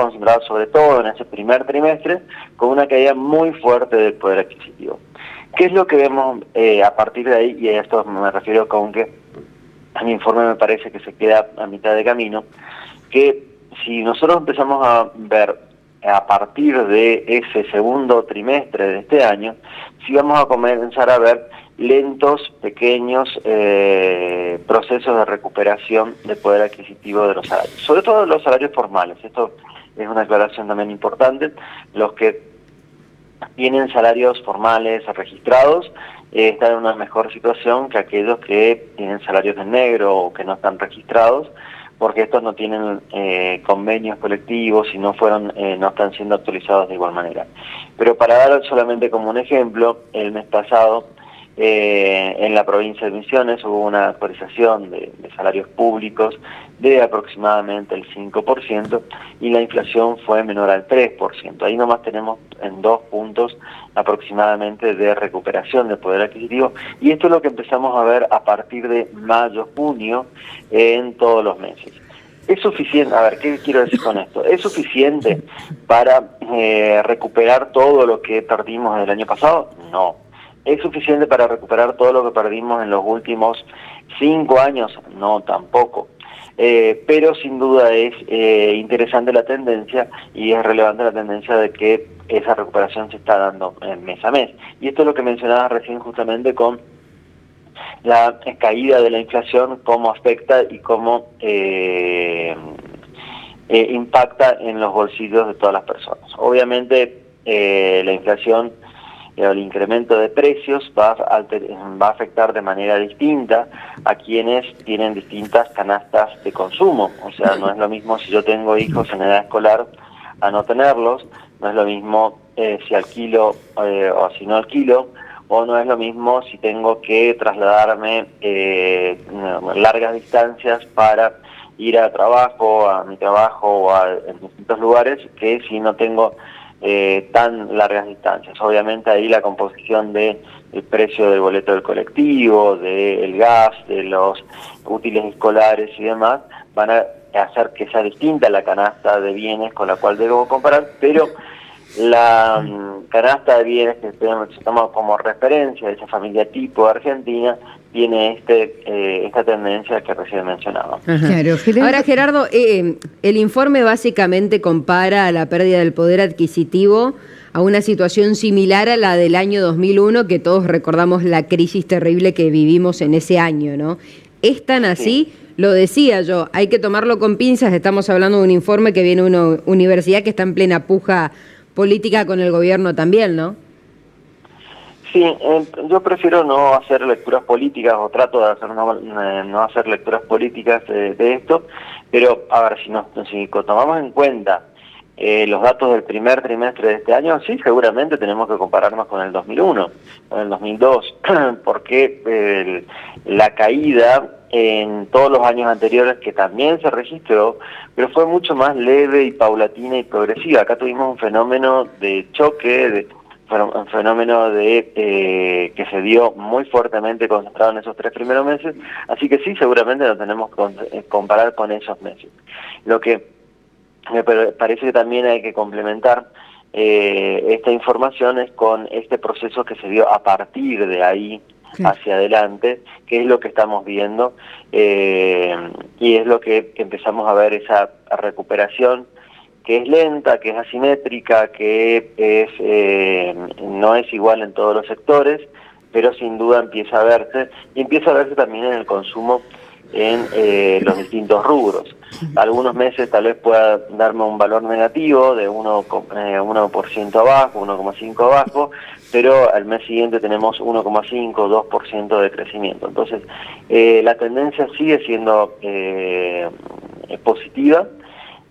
concentrado sobre todo en ese primer trimestre, con una caída muy fuerte del poder adquisitivo. ¿Qué es lo que vemos a partir de ahí? Y a esto me refiero con que a mi informe me parece que se queda a mitad de camino, que si nosotros empezamos a ver a partir de ese segundo trimestre de este año, sí vamos a comenzar a ver lentos, pequeños procesos de recuperación del poder adquisitivo de los salarios, sobre todo de los salarios formales. Esto es una aclaración también importante. Los que tienen salarios formales registrados están en una mejor situación que aquellos que tienen salarios en negro o que no están registrados, porque estos no tienen convenios colectivos y no están siendo actualizados de igual manera. Pero para dar solamente como un ejemplo, el mes pasado en la provincia de Misiones hubo una actualización de salarios públicos de aproximadamente el 5% y la inflación fue menor al 3%. Ahí nomás tenemos en 2 puntos aproximadamente de recuperación del poder adquisitivo, y esto es lo que empezamos a ver a partir de mayo, junio, en todos los meses. ¿Es suficiente? A ver, ¿qué quiero decir con esto? ¿Es suficiente para recuperar todo lo que perdimos el año pasado? No. ¿Es suficiente para recuperar todo lo que perdimos en los últimos 5 años? No, tampoco. Pero sin duda es interesante la tendencia y es relevante la tendencia de que esa recuperación se está dando mes a mes. Y esto es lo que mencionaba recién justamente con la caída de la inflación, cómo afecta y cómo impacta en los bolsillos de todas las personas. Obviamente la inflación, el incremento de precios va a afectar de manera distinta a quienes tienen distintas canastas de consumo. O sea, no es lo mismo si yo tengo hijos en edad escolar a no tenerlos, no es lo mismo si alquilo o si no alquilo, o no es lo mismo si tengo que trasladarme largas distancias para ir a mi trabajo o en distintos lugares, que si no tengo tan largas distancias. Obviamente ahí la composición del precio del boleto del colectivo, del gas, de los útiles escolares y demás, van a hacer que sea distinta la canasta de bienes con la cual debo comparar, pero la canasta de bienes que tomamos como referencia de esa familia tipo argentina tiene esta tendencia que recién mencionaba. Claro, ahora, Gerardo, el informe básicamente compara la pérdida del poder adquisitivo a una situación similar a la del año 2001, que todos recordamos la crisis terrible que vivimos en ese año, ¿no? ¿Es tan así? Sí. Lo decía yo, hay que tomarlo con pinzas, estamos hablando de un informe que viene de una universidad que está en plena puja política con el gobierno también, ¿no? Sí, yo prefiero no hacer lecturas políticas, o trato de hacer no hacer lecturas políticas de esto, pero a ver, si tomamos en cuenta los datos del primer trimestre de este año, sí, seguramente tenemos que compararnos con el 2001, con el 2002, porque la caída en todos los años anteriores, que también se registró, pero fue mucho más leve y paulatina y progresiva. Acá tuvimos un fenómeno de choque, un fenómeno que se dio muy fuertemente concentrado en esos 3 primeros meses, así que sí, seguramente nos tenemos que comparar con esos meses. Lo que me parece que también hay que complementar esta información es con este proceso que se dio a partir de ahí hacia adelante, que es lo que estamos viendo, y es lo que empezamos a ver, esa recuperación que es lenta, que es asimétrica, que no es igual en todos los sectores, pero sin duda empieza a verse, y empieza a verse también en el consumo en los distintos rubros. Algunos meses tal vez pueda darme un valor negativo de 1% abajo, 1,5 abajo, pero al mes siguiente tenemos 1,5, 2% de crecimiento. Entonces, la tendencia sigue siendo positiva,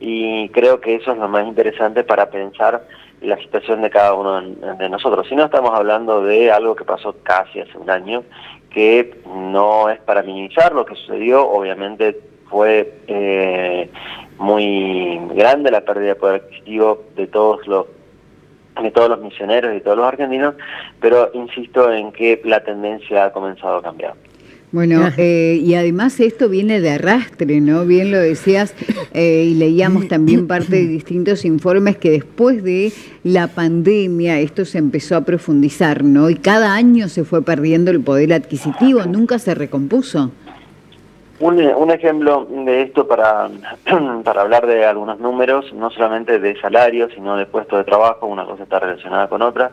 y creo que eso es lo más interesante para pensar la situación de cada uno de nosotros. Si no, estamos hablando de algo que pasó casi hace un año, que no es para minimizar lo que sucedió. Obviamente fue muy grande la pérdida de poder adquisitivo de todos los misioneros y todos los argentinos, pero insisto en que la tendencia ha comenzado a cambiar. Bueno, y además esto viene de arrastre, ¿no? Bien lo decías, y leíamos también parte de distintos informes que después de la pandemia esto se empezó a profundizar, ¿no? Y cada año se fue perdiendo el poder adquisitivo, nunca se recompuso. Un ejemplo de esto para hablar de algunos números, no solamente de salarios, sino de puestos de trabajo, una cosa está relacionada con otra.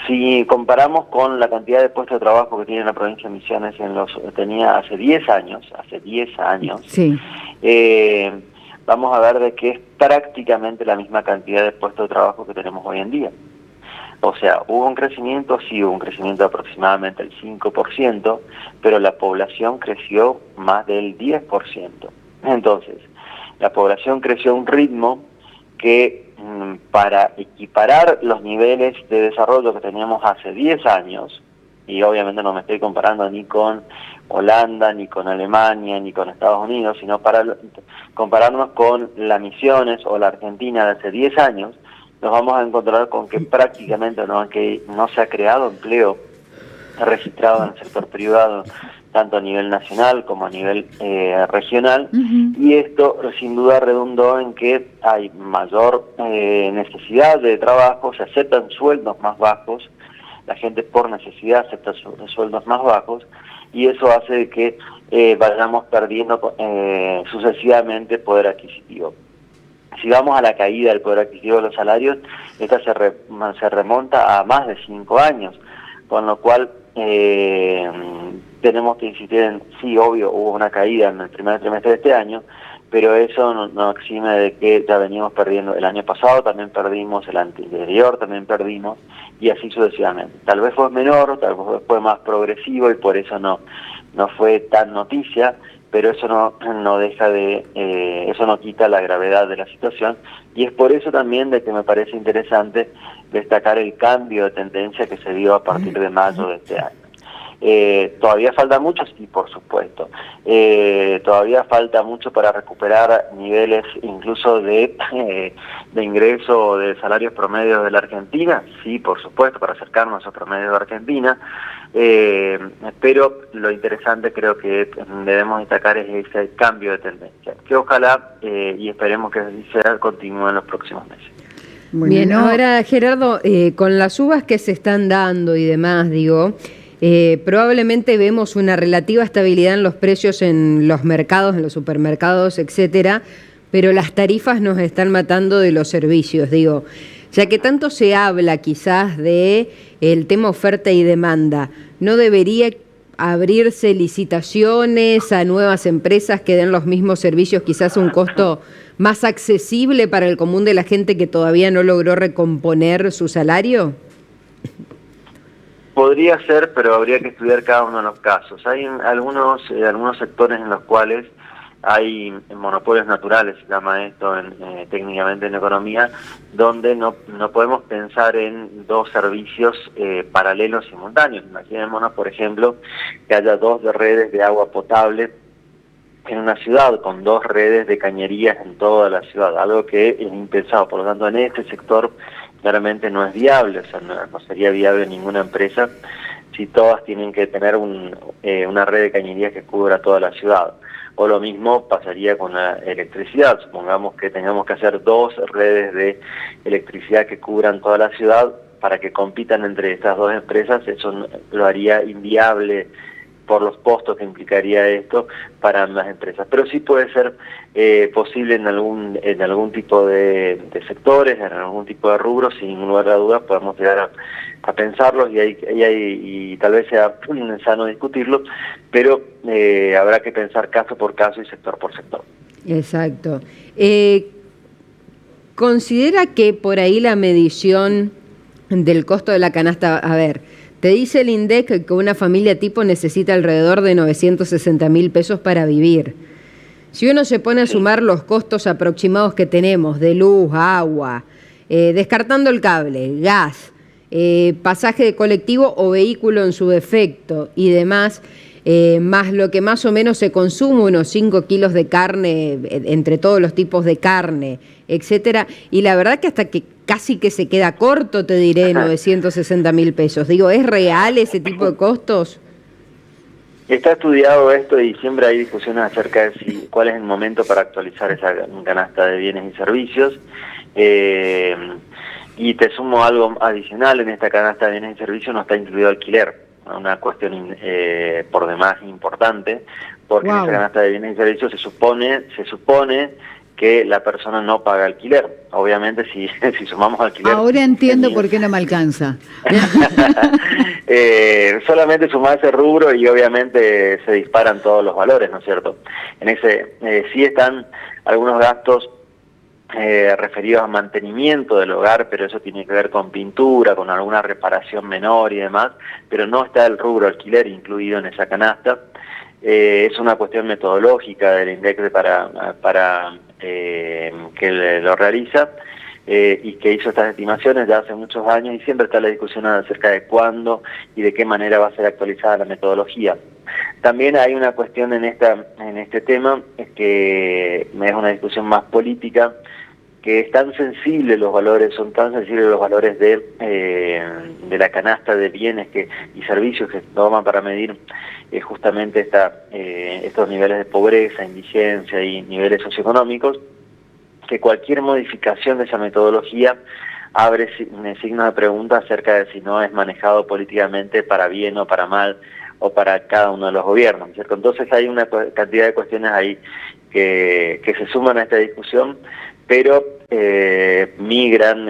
Si comparamos con la cantidad de puestos de trabajo que tiene la provincia de Misiones, tenía hace 10 años, sí. Vamos a ver de que es prácticamente la misma cantidad de puestos de trabajo que tenemos hoy en día. O sea, hubo un crecimiento de aproximadamente el 5%, pero la población creció más del 10%. Entonces, la población creció a un ritmo que para equiparar los niveles de desarrollo que teníamos hace 10 años, y obviamente no me estoy comparando ni con Holanda, ni con Alemania, ni con Estados Unidos, sino para compararnos con las Misiones o la Argentina de hace 10 años, nos vamos a encontrar con que prácticamente no se ha creado empleo registrado en el sector privado, tanto a nivel nacional como a nivel regional, y esto sin duda redundó en que hay mayor necesidad de trabajo, se aceptan sueldos más bajos, la gente por necesidad acepta sueldos más bajos, y eso hace que vayamos perdiendo sucesivamente poder adquisitivo. Si vamos a la caída del poder adquisitivo de los salarios, esta se remonta a más de 5 años, con lo cual tenemos que insistir en, sí, obvio, hubo una caída en el primer trimestre de este año, pero eso no exime de que ya veníamos perdiendo el año pasado, también perdimos el anterior, también perdimos, y así sucesivamente. Tal vez fue menor, tal vez fue más progresivo y por eso no fue tan noticia, pero eso no deja de, eso no quita la gravedad de la situación, y es por eso también de que me parece interesante destacar el cambio de tendencia que se dio a partir de mayo de este año. Todavía falta mucho, sí, por supuesto. Todavía falta mucho para recuperar niveles incluso de ingreso o de salarios promedios de la Argentina, sí, por supuesto, para acercarnos a promedios de Argentina, pero lo interesante creo que debemos destacar es ese cambio de tendencia, que ojalá y esperemos que así sea, continúe en los próximos meses. Bueno, bien, ahora Gerardo, con las uvas que se están dando y demás, digo, probablemente vemos una relativa estabilidad en los precios en los mercados, en los supermercados, etcétera, pero las tarifas nos están matando de los servicios, digo, ya que tanto se habla quizás de el tema oferta y demanda, ¿no debería abrirse licitaciones a nuevas empresas que den los mismos servicios, quizás a un costo más accesible para el común de la gente que todavía no logró recomponer su salario? Podría ser, pero habría que estudiar cada uno de los casos. Hay algunos sectores en los cuales hay monopolios naturales, se llama esto técnicamente en economía, donde no podemos pensar en dos servicios paralelos simultáneos. Imaginémonos, por ejemplo, que haya dos redes de agua potable en una ciudad, con dos redes de cañerías en toda la ciudad, algo que es impensado. Por lo tanto, en este sector claramente no es viable, o sea, no sería viable ninguna empresa si todas tienen que tener una red de cañerías que cubra toda la ciudad. O lo mismo pasaría con la electricidad, supongamos que tengamos que hacer dos redes de electricidad que cubran toda la ciudad para que compitan entre estas dos empresas, eso lo haría inviable por los costos que implicaría esto para ambas empresas. Pero sí puede ser posible en algún tipo de sectores, en algún tipo de rubros, sin lugar a dudas podemos llegar a pensarlos y tal vez sea sano discutirlo, pero habrá que pensar caso por caso y sector por sector. Exacto. ¿Considera que por ahí la medición del costo de la canasta, a ver, te dice el INDEC que una familia tipo necesita alrededor de 960.000 pesos para vivir? Si uno se pone a sumar los costos aproximados que tenemos de luz, agua, descartando el cable, gas, pasaje de colectivo o vehículo en su defecto y demás, más lo que más o menos se consume, unos 5 kilos de carne, entre todos los tipos de carne, etcétera, y la verdad que hasta que casi que se queda corto, te diré, 960.000 pesos. Digo, ¿es real ese tipo de costos? Está estudiado esto y siempre hay discusiones acerca de cuál es el momento para actualizar esa canasta de bienes y servicios. Y te sumo algo adicional: en esta canasta de bienes y servicios no está incluido alquiler, una cuestión por demás importante, porque en esa canasta de bienes y servicios se supone que la persona no paga alquiler. Obviamente si sumamos alquiler... Ahora entiendo por qué no me alcanza. Solamente sumar ese rubro y obviamente se disparan todos los valores, ¿no es cierto? En ese sí están algunos gastos referidos a mantenimiento del hogar, pero eso tiene que ver con pintura, con alguna reparación menor y demás, pero no está el rubro alquiler incluido en esa canasta. Es una cuestión metodológica del INDEC para que lo realiza y que hizo estas estimaciones ya hace muchos años, y siempre está la discusión acerca de cuándo y de qué manera va a ser actualizada la metodología. También hay una cuestión en este tema, que es una discusión más política, que es tan sensible son tan sensibles los valores de la canasta de bienes y servicios que se toman para medir justamente estos niveles de pobreza, indigencia y niveles socioeconómicos, que cualquier modificación de esa metodología abre signos de pregunta acerca de si no es manejado políticamente para bien o para mal, o para cada uno de los gobiernos, ¿cierto? Entonces hay una cantidad de cuestiones ahí que se suman a esta discusión, pero mi gran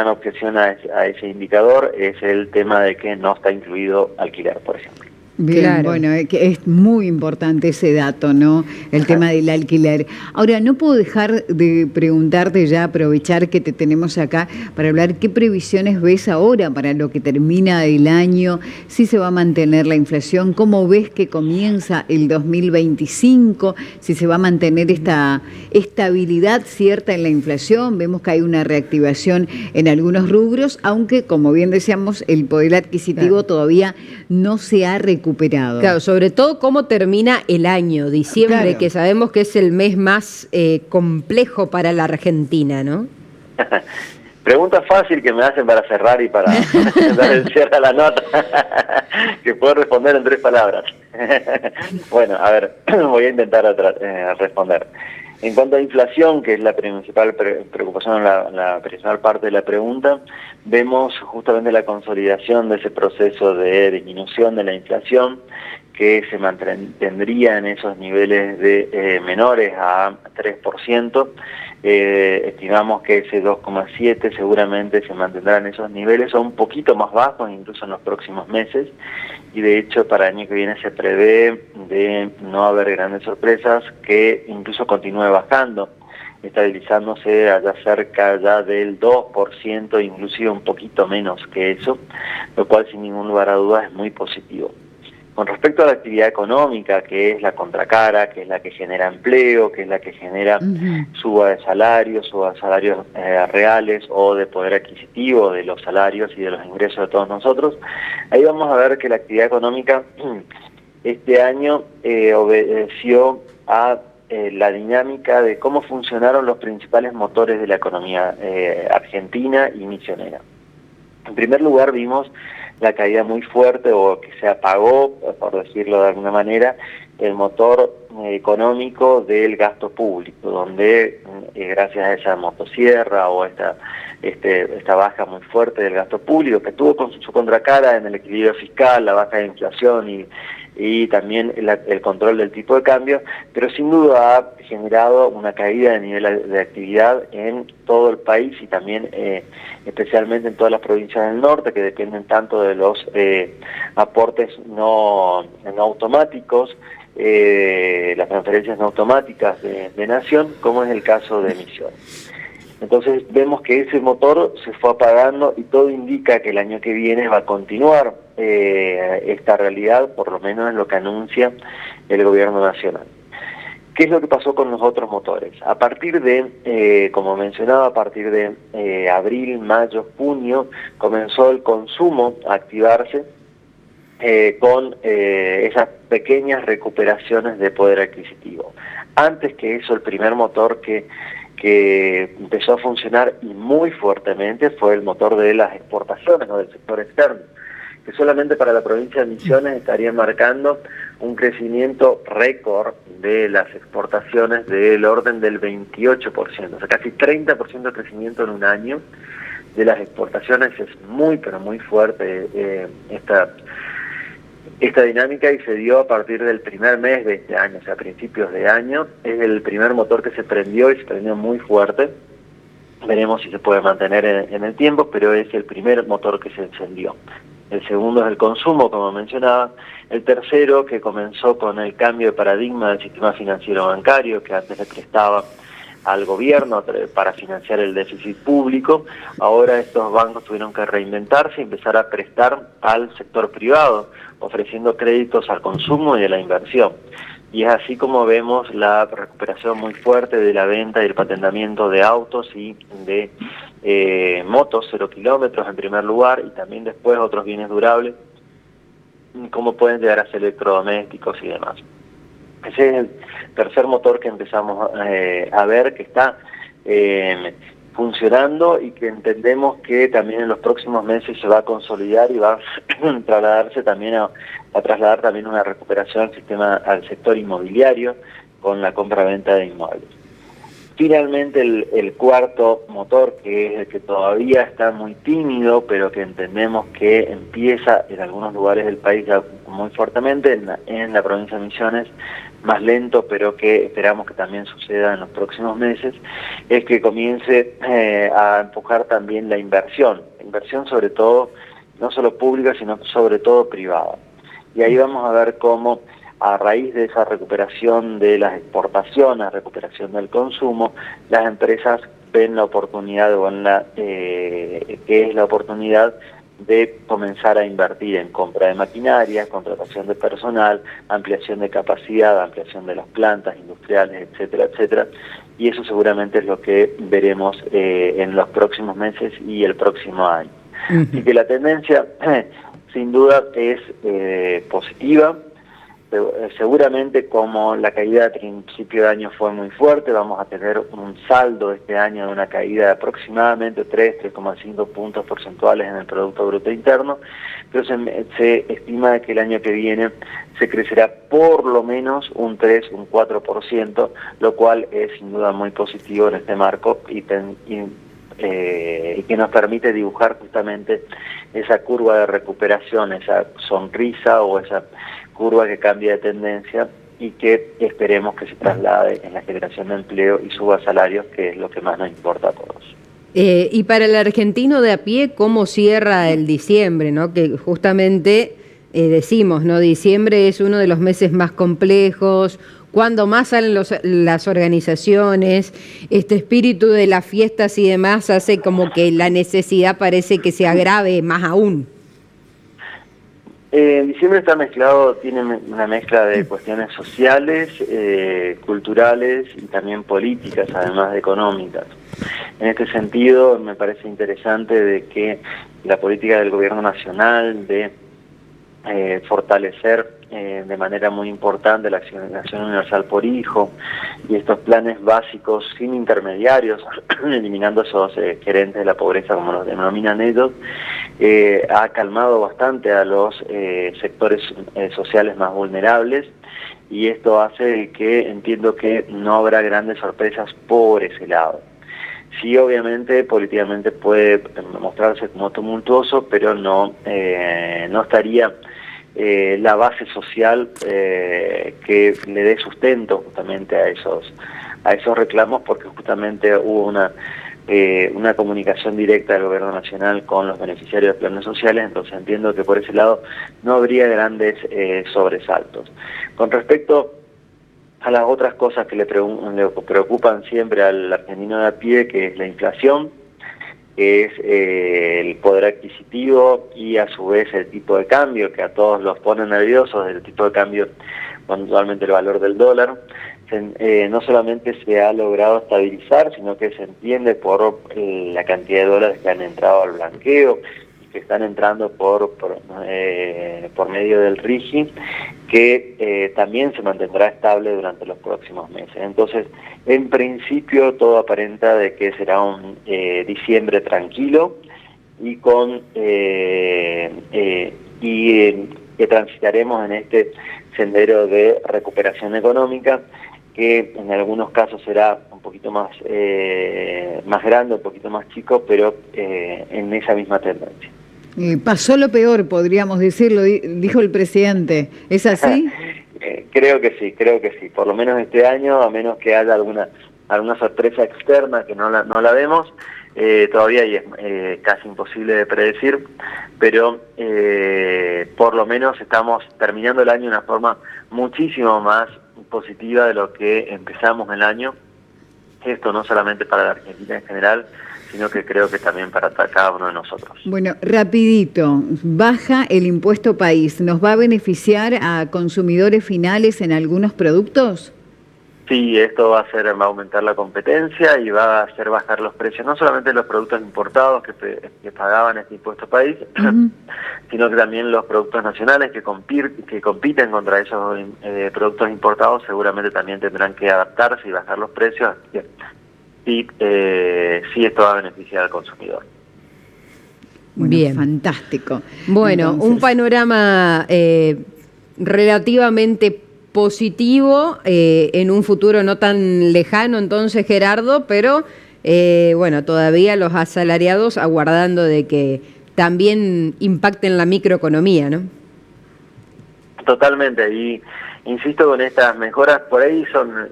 objeción a ese indicador es el tema de que no está incluido alquiler, por ejemplo. Bien, claro. Bueno, es muy importante ese dato, ¿no? El tema del alquiler. Ahora, no puedo dejar de preguntarte, ya aprovechar que te tenemos acá para hablar, ¿qué previsiones ves ahora para lo que termina el año? ¿Si se va a mantener la inflación? ¿Cómo ves que comienza el 2025? ¿Si se va a mantener esta estabilidad cierta en la inflación? Vemos que hay una reactivación en algunos rubros, aunque, como bien decíamos, el poder adquisitivo todavía no se ha recuperado. Claro, sobre todo cómo termina el año, diciembre, claro, que sabemos que es el mes más complejo para la Argentina, ¿no? Pregunta fácil que me hacen para cerrar y para dar el cierre a la nota, que puedo responder en 3 palabras. Bueno, a ver, voy a intentar responder. En cuanto a inflación, que es la principal preocupación, la principal parte de la pregunta, vemos justamente la consolidación de ese proceso de disminución de la inflación, que se mantendría en esos niveles de menores a 3%. Estimamos que ese 2,7 seguramente se mantendrá en esos niveles, o un poquito más bajos incluso en los próximos meses, y de hecho para el año que viene se prevé, de no haber grandes sorpresas, que incluso continúe bajando, estabilizándose allá cerca ya del 2%, inclusive un poquito menos que eso, lo cual sin ningún lugar a dudas es muy positivo. Con respecto a la actividad económica, que es la contracara, que es la que genera empleo, que es la que genera suba de salarios reales o de poder adquisitivo de los salarios y de los ingresos de todos nosotros, ahí vamos a ver que la actividad económica este año obedeció a la dinámica de cómo funcionaron los principales motores de la economía argentina y misionera. En primer lugar, vimos la caída muy fuerte, o que se apagó, por decirlo de alguna manera, el motor económico del gasto público, donde gracias a esa motosierra o esta baja muy fuerte del gasto público, que tuvo con su contracara en el equilibrio fiscal, la baja de inflación y también el control del tipo de cambio, pero sin duda ha generado una caída de nivel de actividad en todo el país, y también especialmente en todas las provincias del norte, que dependen tanto de los aportes no automáticos, las transferencias no automáticas de Nación, como es el caso de Misiones. Entonces vemos que ese motor se fue apagando, y todo indica que el año que viene va a continuar esta realidad, por lo menos es lo que anuncia el gobierno nacional. ¿Qué es lo que pasó con los otros motores? A partir de, como mencionaba, a partir de abril, mayo, junio, comenzó el consumo a activarse con esas pequeñas recuperaciones de poder adquisitivo. Antes que eso, el primer motor que empezó a funcionar y muy fuertemente fue el motor de las exportaciones, o del sector externo, que solamente para la provincia de Misiones estaría marcando un crecimiento récord de las exportaciones del orden del 28%, o sea, casi 30% de crecimiento en un año de las exportaciones. Es muy, pero muy fuerte esta dinámica, y se dio a partir del primer mes de este año, o sea, a principios de año. Es el primer motor que se prendió, y se prendió muy fuerte. Veremos si se puede mantener en el tiempo, pero es el primer motor que se encendió. El segundo es el consumo, como mencionaba. El tercero, que comenzó con el cambio de paradigma del sistema financiero bancario, que antes le prestaba al gobierno para financiar el déficit público. Ahora estos bancos tuvieron que reinventarse y empezar a prestar al sector privado, ofreciendo créditos al consumo y a la inversión. Y es así como vemos la recuperación muy fuerte de la venta y el patentamiento de autos y de motos 0 kilómetros en primer lugar, y también después otros bienes durables, como pueden llegar a ser electrodomésticos y demás. Ese es el tercer motor que empezamos a ver que está funcionando, y que entendemos que también en los próximos meses se va a consolidar y va a trasladarse también a trasladar también una recuperación al sector inmobiliario con la compra-venta de inmuebles. Finalmente el cuarto motor, que es el que todavía está muy tímido, pero que entendemos que empieza en algunos lugares del país ya muy fuertemente, en la provincia de Misiones, más lento, pero que esperamos que también suceda en los próximos meses, es que comience a empujar también la inversión sobre todo, no solo pública, sino sobre todo privada. Y ahí vamos a ver cómo, a raíz de esa recuperación de las exportaciones, recuperación del consumo, las empresas ven la oportunidad, que es la oportunidad de comenzar a invertir en compra de maquinaria, contratación de personal, ampliación de capacidad, ampliación de las plantas industriales, etcétera, etcétera. Y eso seguramente es lo que veremos en los próximos meses y el próximo año. Así que la tendencia, sin duda, es positiva. Seguramente, como la caída de principio de año fue muy fuerte, vamos a tener un saldo este año de una caída de aproximadamente 3,5 puntos porcentuales en el Producto Bruto Interno, pero se estima que el año que viene se crecerá por lo menos un 4%, lo cual es sin duda muy positivo en este marco, y que nos permite dibujar justamente esa curva de recuperación, esa sonrisa o esa curva que cambia de tendencia, y que esperemos que se traslade en la generación de empleo y suba salarios, que es lo que más nos importa a todos. Y para el argentino de a pie, ¿cómo cierra el diciembre, ¿no? Que justamente decimos, ¿no? Diciembre es uno de los meses más complejos, cuando más salen las organizaciones, este espíritu de las fiestas y demás hace como que la necesidad parece que se agrave más aún. Diciembre está mezclado, tiene una mezcla de cuestiones sociales, culturales y también políticas, además de económicas. En este sentido, me parece interesante de que la política del gobierno nacional de fortalecer de manera muy importante la acción universal por hijo, y estos planes básicos sin intermediarios, eliminando esos gerentes de la pobreza, como los denominan ellos, ha calmado bastante a los sectores sociales más vulnerables, y esto hace que entiendo que no habrá grandes sorpresas por ese lado. Sí, obviamente, políticamente puede mostrarse como tumultuoso, pero no estaría la base social que le dé sustento justamente a esos reclamos, porque justamente hubo una comunicación directa del gobierno nacional con los beneficiarios de planes sociales. Entonces entiendo que por ese lado no habría grandes sobresaltos. Con respecto a las otras cosas que le preocupan siempre al argentino de a pie, que es la inflación, que es el poder adquisitivo, y a su vez el tipo de cambio, que a todos los pone nerviosos, el tipo de cambio, puntualmente el valor del dólar. No solamente se ha logrado estabilizar, sino que se entiende por la cantidad de dólares que han entrado al blanqueo y que están entrando por medio del RIGI, que también se mantendrá estable durante los próximos meses. Entonces, en principio, todo aparenta de que será un diciembre tranquilo y con y que transitaremos en este sendero de recuperación económica, que en algunos casos será un poquito más grande, un poquito más chico, pero en esa misma tendencia. Pasó lo peor, podríamos decirlo, dijo el presidente. ¿Es así? Creo que sí. Por lo menos este año, a menos que haya alguna sorpresa externa que no la vemos, todavía es casi imposible de predecir, pero por lo menos estamos terminando el año de una forma muchísimo más positiva de lo que empezamos el año. Esto no solamente para la Argentina en general, sino que creo que también para cada uno de nosotros. Bueno, rapidito, baja el impuesto país, ¿nos va a beneficiar a consumidores finales en algunos productos? Sí, esto va a aumentar la competencia y va a hacer bajar los precios, no solamente los productos importados que pagaban este impuesto país, sino que también los productos nacionales que compiten contra esos productos importados seguramente también tendrán que adaptarse y bajar los precios. Sí, esto va a beneficiar al consumidor. Bueno, bien. Fantástico. Bueno, entonces, un panorama relativamente positivo en un futuro no tan lejano entonces, Gerardo, pero bueno, todavía los asalariados aguardando de que también impacten la microeconomía, ¿no? Totalmente, y insisto con estas mejoras, por ahí son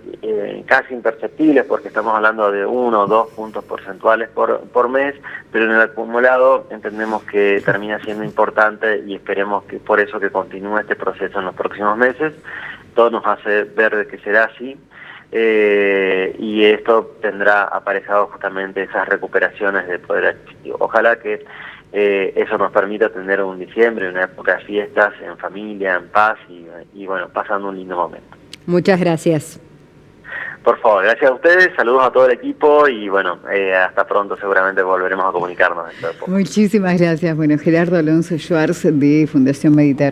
casi imperceptibles porque estamos hablando de 1 o 2 puntos porcentuales por mes, pero en el acumulado entendemos que termina siendo importante y esperemos que por eso que continúe este proceso en los próximos meses. Todo nos hace ver de que será así, y esto tendrá aparejado justamente esas recuperaciones de poder adquisitivo. Ojalá que eso nos permita tener un diciembre, una época de fiestas en familia, en paz y bueno, pasando un lindo momento. Muchas gracias. Por favor, gracias a ustedes, saludos a todo el equipo y bueno, hasta pronto, seguramente volveremos a comunicarnos dentro de poco. muchísimas gracias. Bueno, Gerardo Alonso Schwartz de Fundación Mediterránea.